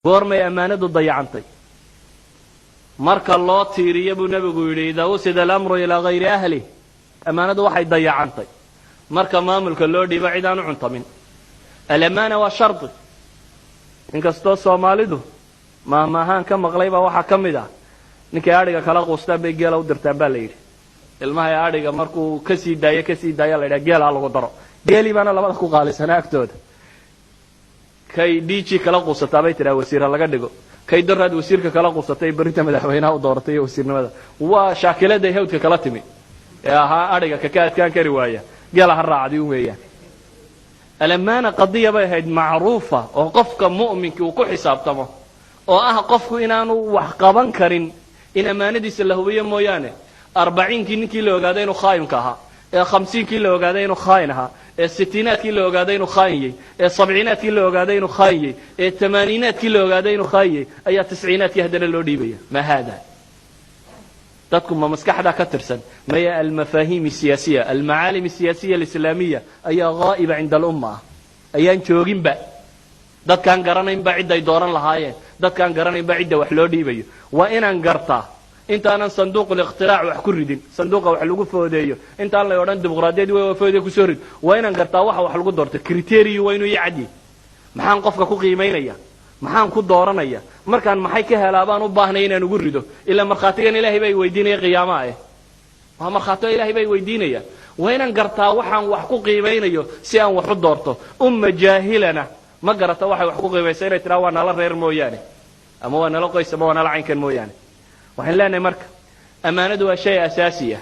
goormay ammaanadu dayacantay marka loo tiiriyo buu nabigu yidhi idaa usida alamru ilaa hayri ahli ammaanadu waxay dayacantay marka maamulka loo dhiibo cid aan u cuntamin alamaana waa shardi inkastoo soomaalidu maahmaahaan ka maqlayba waxaa ka mid ah ninkay adhiga kala quustaan bay geela u dirtaan baa la yidhi ilmahay adhiga markuu kasii daayo la yidhaha geela ha lagu daro geelii baana labada ku qaalisanaa agtooda kay dg kala quusataa bay tidhaha wasiira laga dhigo kay daraad wasiirka kala quusatay berrinta madaxweynaha u dooratay iyo wasiirnimada waa shaakiladay hawdka kala timi ee ahaa adhiga kaka adkaan kari waaya geela ha raacdi un weeyaan alamaana qadiya bay ahayd macruufa oo qofka mu'minkii uu ku xisaabtamo oo ah qofku inaanu wax qaban karin in ammaanadiisa la hubiyo mooyaane 40kii ninkii la ogaaday inuu khaayinka ahaa ee 50kii la ogaaday inuu khaayin ahaa ee 60aadkii la ogaaday inuu khaayiyey ee 70aadkii la ogaaday inuu khaayiyey ee 80aadkii la ogaaday inuu khaayiyey ayaa 90aadkii haddana loo dhiibaya ma hada dadku ma maskaxda ka tirsan maya almafahim siyasiya almaalim siyasiya alislaamiya ayaa ghaiba inda al-umma ayaan jooginba dadkaan garanaynba cid ay dooran lahaayeen dadkaan garanaynba cid wax loo dhiibayo waa inaan gartaa intaanan sanduuq al-iqtiraac wax ku ridin sanduuqa wax lagu foodeeyo intaan la odhan dimuqraadiyad way foodeeyo ku soo rid waa inaan gartaa waxa wax lagu doorto criteria waa inuu yacdi maxaan qofka ku qiimeynaya maxaan ku dooranaya markaan maxay ka helaabaan u baahnay inaan ugu rido ila markhaatigan ilaahay bay weydiinaya qiyaamaha waa markhaatiga ilaahay bay weydiinaya waa inaan gartaa waxaan wax ku qiimeynayo si aan wax u doorto umma jaahilana ma garata waxay wax ku qiimaysaa inay tiraa waa nala reer mooyaane ama waa nala qoys ama waa nala caynkan mooyaane waxaan leenahay marka ammaanadu waa shay asaasi ah